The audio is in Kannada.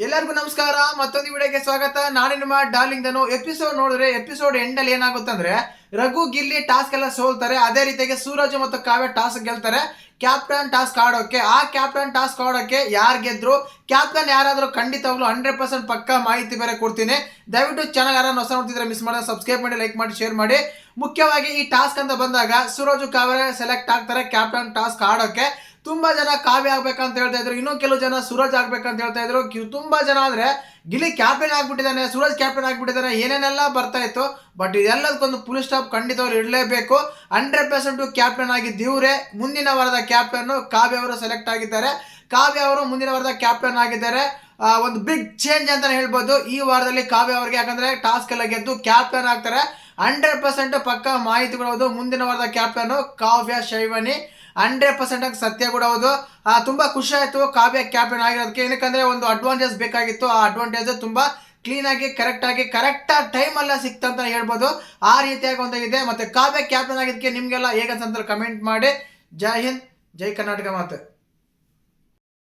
ಎಲ್ಲರಿಗೂ ನಮಸ್ಕಾರ. ಮತ್ತೊಂದು ವಿಡಿಯೋಗೆ ಸ್ವಾಗತ. ನಾನು ನಿಮ್ಮ ಡಾರ್ಲಿಂಗ್ ಧನು. ಎಪಿಸೋಡ್ ನೋಡಿದ್ರೆ ಎಪಿಸೋಡ್ ಎಂಡ್ ಅಲ್ಲಿ ಏನಾಗುತ್ತೆ ಅಂದ್ರೆ ರಘು ಗಿಲ್ಲಿ ಟಾಸ್ಕ್ ಎಲ್ಲ ಸೋಲ್ತಾರೆ. ಅದೇ ರೀತಿಯಾಗಿ ಸೂರಜ್ ಮತ್ತು ಕಾವ್ಯ ಟಾಸ್ಕ್ ಗೆಲ್ತಾರೆ ಕ್ಯಾಪ್ಟನ್ ಟಾಸ್ಕ್ ಆಡೋಕೆ. ಆ ಕ್ಯಾಪ್ಟನ್ ಟಾಸ್ಕ್ ಆಡೋಕೆ ಯಾರು ಗೆದ್ರು, ಕ್ಯಾಪ್ಟನ್ ಯಾರಾದರೂ ಖಂಡಿತವಾಗ್ಲೂ 100% ಪಕ್ಕ ಮಾಹಿತಿ ಬೇರೆ ಕೊಡ್ತೀನಿ. ದಯವಿಟ್ಟು ಚಾನಲ್ ಯಾರು ಹೊಸ ನೋಡ್ತಿದ್ರೆ ಮಿಸ್ ಮಾಡಿದ್ರೆ ಸಬ್ಸ್ಕ್ರೈಬ್ ಮಾಡಿ, ಲೈಕ್ ಮಾಡಿ, ಶೇರ್ ಮಾಡಿ. ಮುಖ್ಯವಾಗಿ ಈ ಟಾಸ್ಕ್ ಅಂತ ಬಂದಾಗ ಸೂರಜ್ ಕಾವ್ಯ ಸೆಲೆಕ್ಟ್ ಆಗ್ತಾರೆ ಕ್ಯಾಪ್ಟನ್ ಟಾಸ್ಕ್ ಆಡೋಕೆ. ತುಂಬಾ ಜನ ಕಾವ್ಯ ಆಗ್ಬೇಕಂತ ಹೇಳ್ತಾ ಇದ್ರು, ಇನ್ನೂ ಕೆಲವು ಜನ ಸೂರಜ್ ಆಗ್ಬೇಕಂತ ಹೇಳ್ತಾ ಇದ್ರು. ತುಂಬಾ ಜನ ಆದ್ರೆ ಗಿಲ್ಲಿ ಕ್ಯಾಪ್ಟನ್ ಆಗ್ಬಿಟ್ಟಿದ್ದಾನೆ, ಸೂರಜ್ ಕ್ಯಾಪ್ಟನ್ ಆಗ್ಬಿಟ್ಟಿದ್ದಾನೆ, ಏನೇನೆಲ್ಲ ಬರ್ತಾ ಇತ್ತು. ಬಟ್ ಇದೆಲ್ಲದಕ್ಕೊಂದು ಫುಲ್ ಸ್ಟಾಪ್ ಖಂಡಿತವ್ರು ಇಡಲೇಬೇಕು. 100% ಕ್ಯಾಪ್ಟನ್ ಆಗಿದ್ದೀವ್ರೆ. ಮುಂದಿನ ವಾರದ ಕ್ಯಾಪ್ಟನ್ ಕಾವ್ಯ ಅವರು ಸೆಲೆಕ್ಟ್ ಆಗಿದ್ದಾರೆ. ಕಾವ್ಯ ಅವರು ಮುಂದಿನ ವಾರದ ಕ್ಯಾಪ್ಟನ್ ಆಗಿದ್ದಾರೆ. ಒಂದು ಬಿಗ್ ಚೇಂಜ್ ಅಂತಾನೆ ಹೇಳ್ಬೋದು ಈ ವಾರದಲ್ಲಿ ಕಾವ್ಯ ಅವರಿಗೆ. ಯಾಕಂದ್ರೆ ಟಾಸ್ಕ್ ಎಲ್ಲ ಗೆದ್ದು ಕ್ಯಾಪ್ಟನ್ ಆಗ್ತಾರೆ. 100% ಪಕ್ಕ ಮಾಹಿತಿ ಕೊಡೋದು ಮುಂದಿನ ವಾರದ ಕ್ಯಾಪ್ಟನ್ ಕಾವ್ಯ ಶೈವಾನಿ. 100% ಸತ್ಯ ಕೂಡ ಹೌದು. ತುಂಬಾ ಖುಷಿ ಆಯ್ತು ಕಾವ್ಯ ಕ್ಯಾಪ್ಟನ್ ಆಗಿರೋದಕ್ಕೆ. ಏನಕ್ಕಂದ್ರೆ ಒಂದು ಅಡ್ವಾಂಟೇಜ್ ಬೇಕಾಗಿತ್ತು. ಆ ಅಡ್ವಾಂಟೇಜ್ ತುಂಬಾ ಕ್ಲೀನ್ ಆಗಿ ಕರೆಕ್ಟ್ ಟೈಮ್ ಅಲ್ಲ ಸಿಕ್ತಂತ ಹೇಳ್ಬೋದು. ಆ ರೀತಿಯಾಗಿ ಒಂದಾಗಿದೆ. ಮತ್ತೆ ಕಾವ್ಯ ಕ್ಯಾಪ್ಟನ್ ಆಗಿದ್ದಕ್ಕೆ ನಿಮ್ಗೆಲ್ಲ ಹೇಗಂತ ಕಮೆಂಟ್ ಮಾಡಿ. ಜೈ ಹಿಂದ್, ಜೈ ಕರ್ನಾಟಕ ಮಾತು.